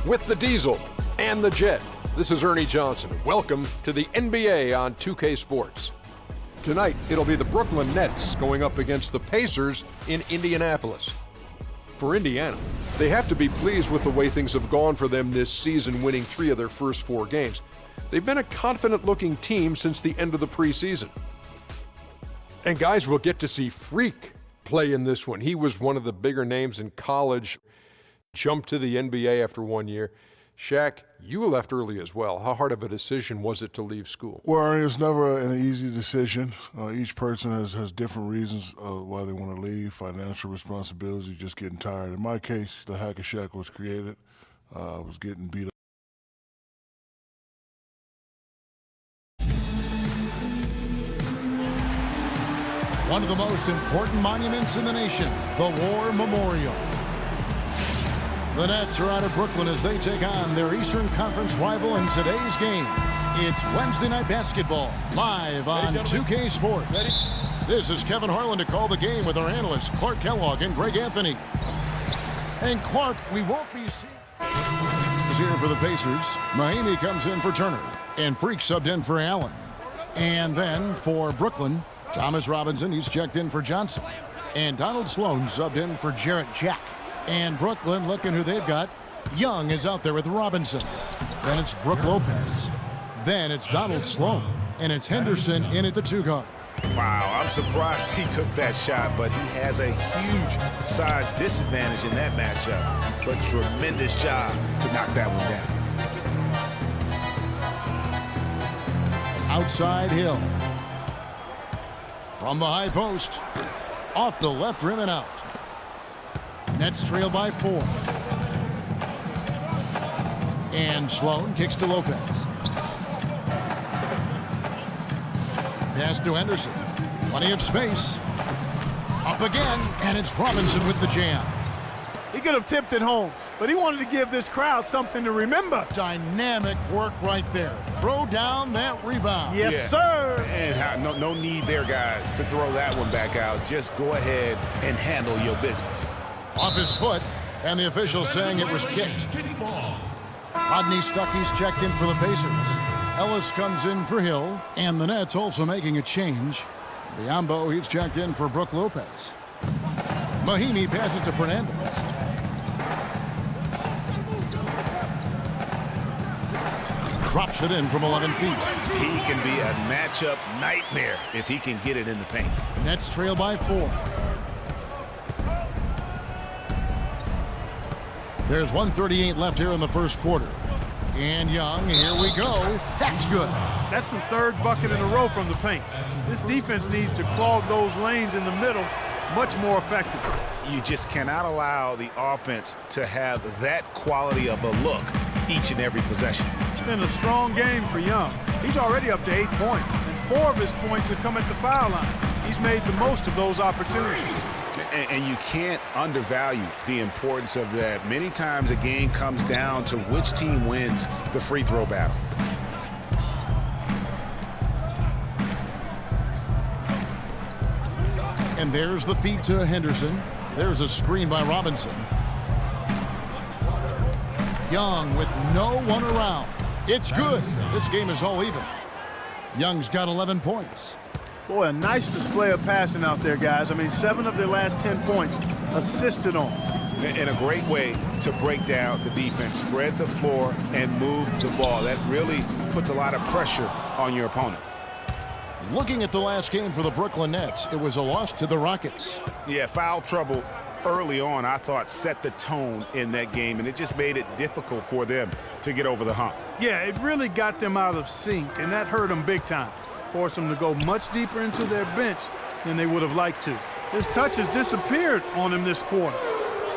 with the Diesel and the Jet. This is Ernie Johnson. Welcome to the NBA on 2K Sports. Tonight, it'll be the Brooklyn Nets going up against the Pacers in Indianapolis. For Indiana, they have to be pleased with the way things have gone for them this season, winning 3 of their first 4 games. They've been a confident-looking team since the end of the preseason. And guys, we'll get to see Freak play in this one. He was one of the bigger names in college, jumped to the NBA after 1 year. Shaq, you left early as well. How hard of a decision was it to leave school? Well, it's never an easy decision. Each person has different reasons why they want to leave, financial responsibilities, just getting tired. In my case, the Hacker Shack was created. I was getting beat up. One of the most important monuments in the nation, the War Memorial. The Nets are out of Brooklyn as they take on their Eastern Conference rival in today's game. It's Wednesday Night Basketball, live on 2K Sports. This is Kevin Harlan to call the game with our analysts Clark Kellogg and Greg Anthony. And Clark, we won't be seeing... is here for the Pacers. Modo comes in for Turner, and Freak subbed in for Allen. And then for Brooklyn, Thomas Robinson, he's checked in for Johnson. And Donald Sloan subbed in for Jarrett Jack. And Brooklyn, looking who they've got. Young is out there with Robinson. Then it's Brook Lopez. Then it's Donald Sloan. And it's Henderson in at the 2 guard. Wow, I'm surprised he took that shot, but he has a huge size disadvantage in that matchup. But tremendous job to knock that one down. Outside Hill. From the high post. Off the left rim and out. Nets trail by 4. And Sloan kicks to Lopez. Pass to Henderson. Plenty of space. Up again, and it's Robinson with the jam. He could have tipped it home, but he wanted to give this crowd something to remember. Dynamic work right there. Throw down that rebound. Yes, sir. And no need there, guys, to throw that one back out. Just go ahead and handle your business. Off his foot, and the official saying it was kicked. Rodney Stuckey's checked in for the Pacers. Ellis comes in for Hill, and the Nets also making a change. Biombo, he's checked in for Brook Lopez. Mahinmi passes to Fernandez. Drops it in from 11 feet. He can be a matchup nightmare if he can get it in the paint. Nets trail by 4. There's 1:38 left here in the first quarter. And Young, here we go. That's good. That's the 3rd bucket in a row from the paint. This defense needs to clog those lanes in the middle much more effectively. You just cannot allow the offense to have that quality of a look each and every possession. It's been a strong game for Young. He's already up to 8 points, and 4 of his points have come at the foul line. He's made the most of those opportunities. And you can't undervalue the importance of that. Many times a game comes down to which team wins the free throw battle. And there's the feed to Henderson. There's a screen by Robinson. Young with no one around. It's good. This game is all even. Young's got 11 points. Boy, a nice display of passing out there, guys. I mean, 7 of their last 10 points assisted on. In a great way to break down the defense, spread the floor, and move the ball. That really puts a lot of pressure on your opponent. Looking at the last game for the Brooklyn Nets, it was a loss to the Rockets. Yeah, foul trouble early on, I thought, set the tone in that game, and it just made it difficult for them to get over the hump. Yeah, it really got them out of sync, and that hurt them big time. Forced them to go much deeper into their bench than they would have liked to. His touch has disappeared on him this quarter.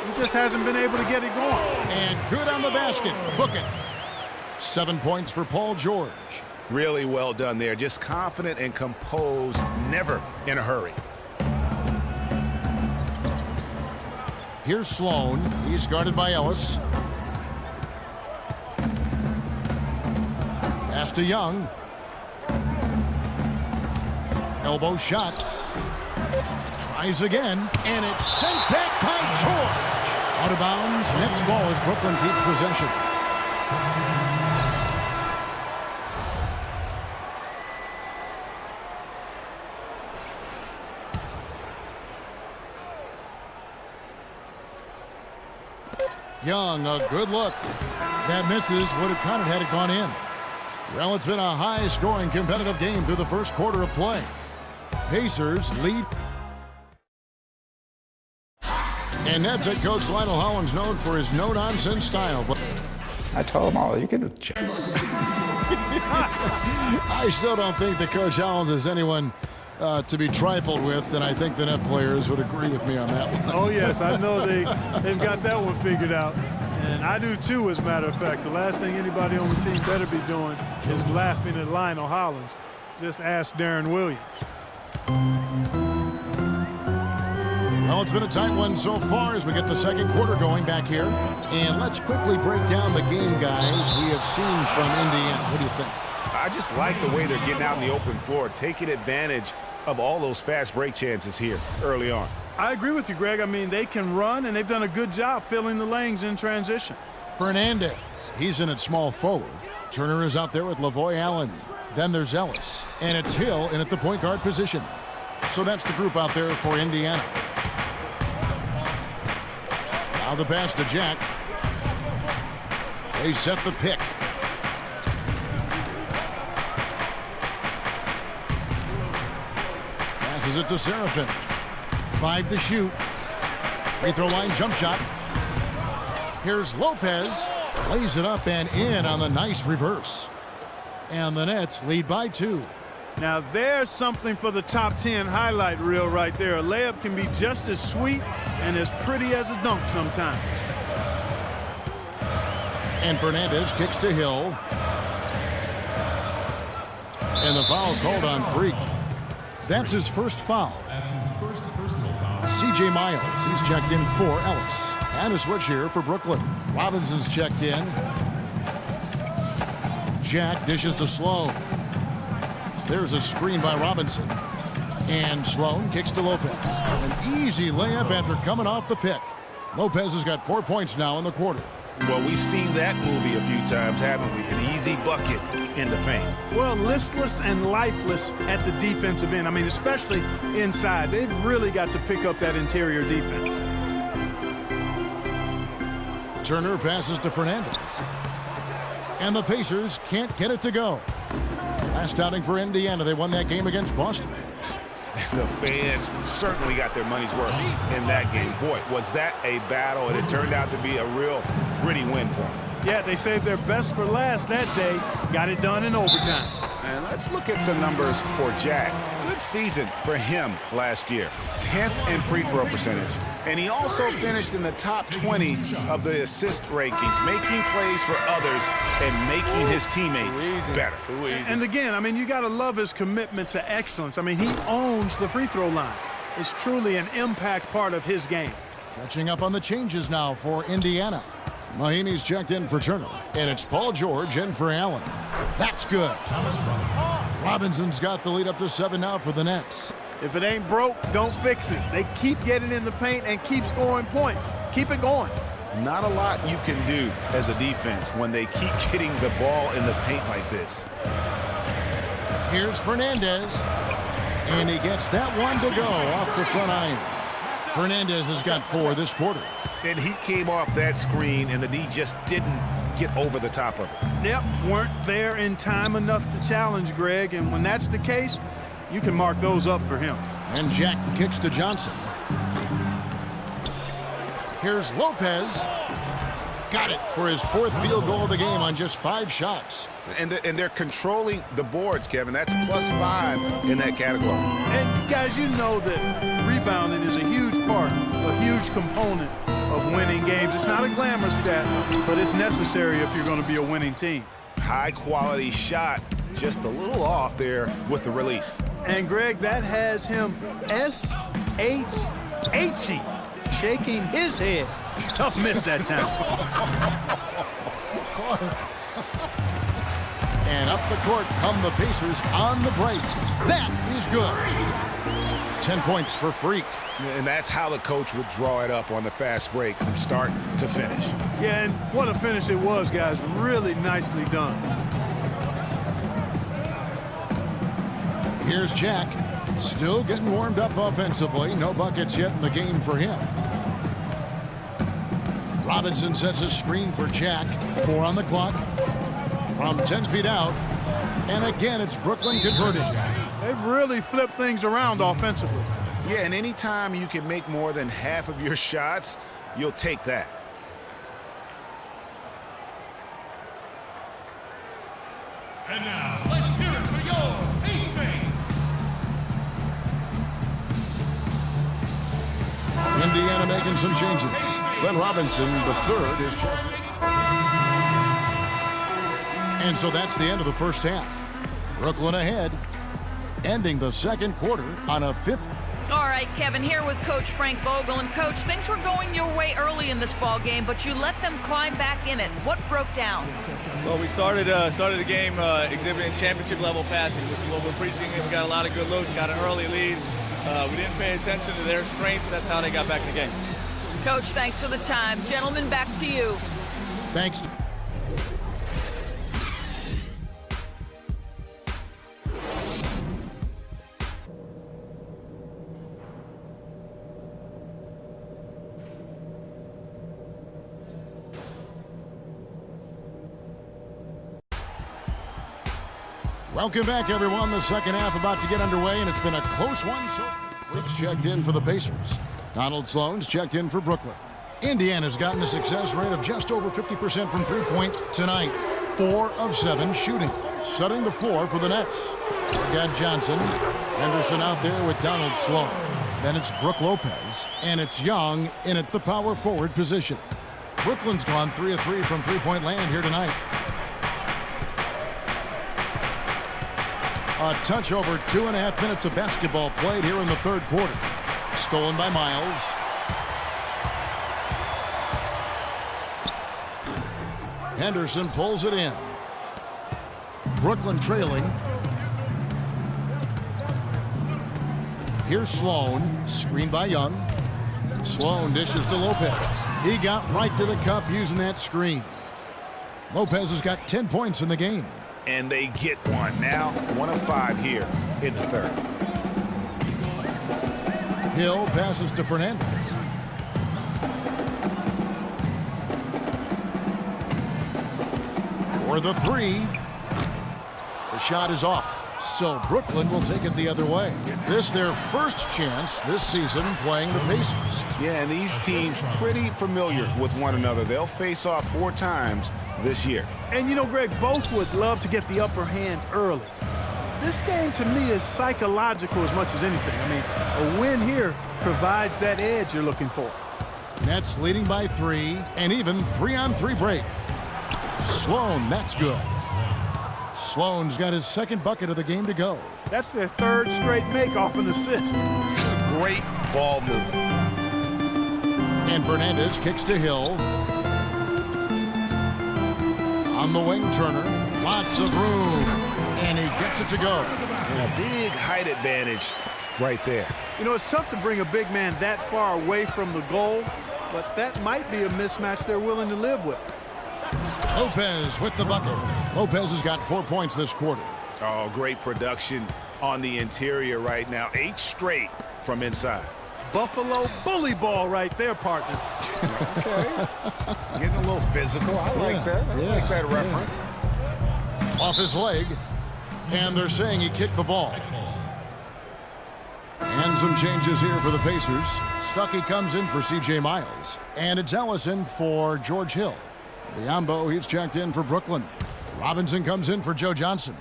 He just hasn't been able to get it going. And good on the basket. Book it. 7 points for Paul George. Really well done there. Just confident and composed, never in a hurry. Here's Sloan. He's guarded by Ellis. Pass to Young. Elbow shot. Tries again, and it's sent back by George. Out of bounds. Next ball as Brooklyn keeps possession. Young, a good look. That misses. Would have counted had it gone in. Well, it's been a high-scoring competitive game through the first quarter of play. Pacers lead. And Nets head coach Lionel Hollins known for his no-nonsense style. But I told him all, you can check. I still don't think that Coach Hollins is anyone to be trifled with, and I think the Net players would agree with me on that one. Oh, yes, I know they've got that one figured out. And I do, too, as a matter of fact. The last thing anybody on the team better be doing is laughing at Lionel Hollins. Just ask Darren Williams. Well, it's been a tight one so far as we get the second quarter going back here. And let's quickly break down the game, guys, we have seen from Indiana. What do you think? I just like the way they're getting out in the open floor, taking advantage of all those fast break chances here early on. I agree with you, Greg. I mean, they can run, and they've done a good job filling the lanes in transition. Fernandez, he's in at small forward. Turner is out there with Lavoy Allen. Then there's Ellis. And it's Hill in at the point guard position. So that's the group out there for Indiana. Now the pass to Jack. They set the pick. Passes it to Seraphin. 5 to shoot. Free throw line jump shot. Here's Lopez. Lays it up and in on the nice reverse. And the Nets lead by 2. Now there's something for the top 10 highlight reel right there. A layup can be just as sweet and as pretty as a dunk sometimes. And Fernandez kicks to Hill. And the foul called on Freak. That's his first foul. C.J. Miles, he's checked in for Ellis. And a switch here for Brooklyn. Robinson's checked in. Jack dishes to Sloan. There's a screen by Robinson. And Sloan kicks to Lopez. An easy layup after coming off the pick. Lopez has got 4 points now in the quarter. Well, we've seen that movie a few times, haven't we? An easy bucket in the paint. Well, listless and lifeless at the defensive end. I mean, especially inside. They've really got to pick up that interior defense. Turner passes to Fernandez. And the Pacers can't get it to go. Last outing for Indiana, they won that game against Boston. The fans certainly got their money's worth in that game. Boy, was that a battle, and it turned out to be a real gritty win for them. Yeah, they saved their best for last that day. Got it done in overtime. And let's look at some numbers for Jack. Good season for him last year. 10th in free throw percentage. And he also finished in the top 20 of the assist rankings, making plays for others and making his teammates better. And again, I mean, you got to love his commitment to excellence. I mean, he owns the free throw line. It's truly an impact part of his game. Catching up on the changes now for Indiana. Mahinmi's checked in for Turner. And it's Paul George in for Allen. That's good. Robinson's got the lead up to 7 now for the Nets. If it ain't broke, don't fix it. They keep getting in the paint and keep scoring points. Keep it going. Not a lot you can do as a defense when they keep getting the ball in the paint like this. Here's Fernandez. And he gets that one to go off the front iron. Fernandez has got 4 this quarter. And he came off that screen, and the D just didn't get over the top of it. Yep, weren't there in time enough to challenge Greg. And when that's the case, you can mark those up for him. And Jack kicks to Johnson. Here's Lopez. Got it for his 4th field goal of the game on just 5 shots. And they're controlling the boards, Kevin. That's +5 in that category. And guys, you know that rebounding is a huge part, a huge component of winning games. It's not a glamour stat, but it's necessary if you're going to be a winning team. High quality shot, just a little off there with the release. And Greg, that has him S-H-H-E, shaking his head. Tough miss that time. And up the court come the Pacers on the break. That is good. 10 points for Freak. And that's how the coach would draw it up on the fast break from start to finish. Yeah, and what a finish it was, guys. Really nicely done. Here's Jack. Still getting warmed up offensively. No buckets yet in the game for him. Robinson sets a screen for Jack. 4 on the clock. From 10 feet out. And again, it's Brooklyn converted. They've really flipped things around offensively. Yeah, and anytime you can make more than half of your shots, you'll take that. And now, let's hear it for your ace face. Indiana making some changes. Glenn Robinson, the third, is checked. And so that's the end of the first half. Brooklyn ahead, ending the second quarter on a 5th. All right, Kevin, here with Coach Frank Vogel. And, Coach, things were going your way early in this ball game, but you let them climb back in it. What broke down? Well, we started the game exhibiting championship-level passing, which is what we're preaching. We got a lot of good looks, got an early lead. We didn't pay attention to their strength. That's how they got back in the game. Coach, thanks for the time. Gentlemen, back to you. Thanks. Welcome back, everyone. The second half about to get underway, and it's been a close one. Six checked in for the Pacers. Donald Sloan's checked in for Brooklyn. Indiana's gotten a success rate of just over 50% from three-point tonight. 4 of 7 shooting. Setting the floor for the Nets. We've got Johnson. Henderson out there with Donald Sloan. Then it's Brook Lopez. And it's Young in at the power forward position. Brooklyn's gone 3 of 3 from three-point land here tonight. A touch over 2.5 minutes of basketball played here in the third quarter. Stolen by Miles. Henderson pulls it in. Brooklyn trailing. Here's Sloan. Screened by Young. Sloan dishes to Lopez. He got right to the cup using that screen. Lopez has got 10 points in the game. And they get one. Now 1 of 5 here in the third. Hill passes to Fernandez. For the 3. The shot is off. So Brooklyn will take it the other way. This their first chance this season playing the Pacers. Yeah, and these teams pretty familiar with one another. They'll face off 4 times this year. And, you know, Greg, both would love to get the upper hand early. This game, to me, is psychological as much as anything. I mean, a win here provides that edge you're looking for. Nets leading by 3, and even 3-on-3 break. Sloan, that's good. Sloan's got his second bucket of the game to go. That's their 3rd straight make off an assist. Great ball movement. And Fernandez kicks to Hill. On the wing, Turner. Lots of room. And he gets it to go. And a big height advantage right there. You know, it's tough to bring a big man that far away from the goal, but that might be a mismatch they're willing to live with. Lopez with the bucket. Lopez has got 4 points this quarter. Oh, great production on the interior right now. 8 straight from inside. Buffalo bully ball right there, partner. Okay. Getting a little physical. I like that. I like that reference. Off his leg. And they're saying he kicked the ball. And some changes here for the Pacers. Stuckey comes in for C.J. Miles. And it's Ellison for George Hill. Biombo, he's checked in for Brooklyn. Robinson comes in for Joe Johnson.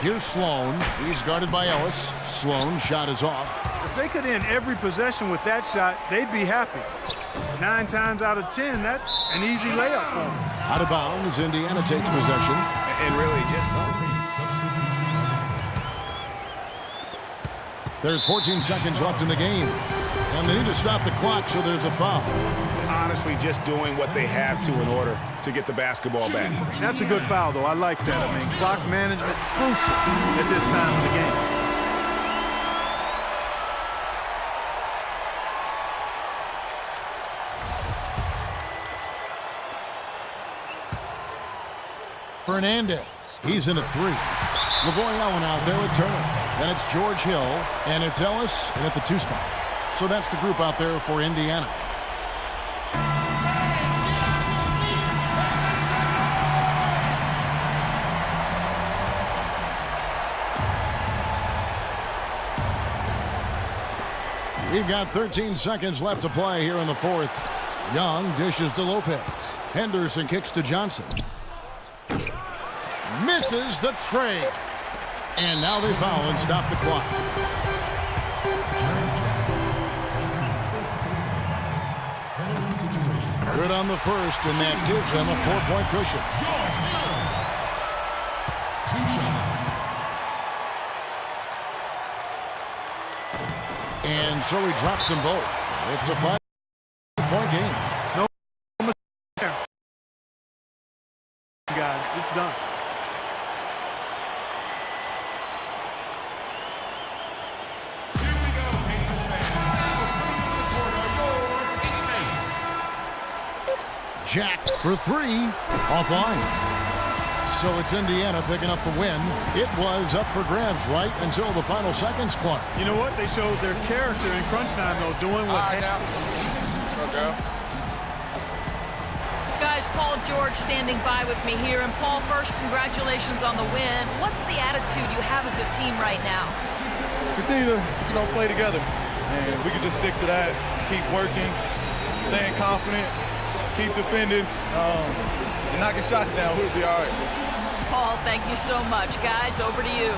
Here's Sloan. He's guarded by Ellis. Sloan's shot is off. If they could end every possession with that shot, they'd be happy. 9 times out of 10, that's an easy layup for them. Out of bounds, Indiana takes possession. And really just There's 14 seconds left in the game. And they need to stop the clock, so there's a foul. Honestly, just doing what they have to in order to get the basketball back. That's a good foul, though. I like that. I mean, clock management crucial at this time of the game. Fernandez, he's in at 3. LaVoy Allen out there at Turner. Then it's George Hill, and it's Ellis and at the 2 spot. So that's the group out there for Indiana. We've got 13 seconds left to play here in the 4th. Young dishes to Lopez. Henderson kicks to Johnson. Misses the trade. And now they foul and stop the clock. Good on the first, and that gives them a 4-point cushion. And so he drops them both. It's a 5-point game. No mistake. Guys, it's done. Jack for 3, offline. So it's Indiana picking up the win. It was up for grabs right until the final seconds, Clark. You know what? They showed their character in crunch time, though, doing what they have. Guys, Paul George standing by with me here. And Paul, first, congratulations on the win. What's the attitude you have as a team right now? Continue to, play together. And we can just stick to that, keep working, staying confident, keep defending, and knocking shots down. We'll be all right. Paul, thank you so much. Guys, over to you.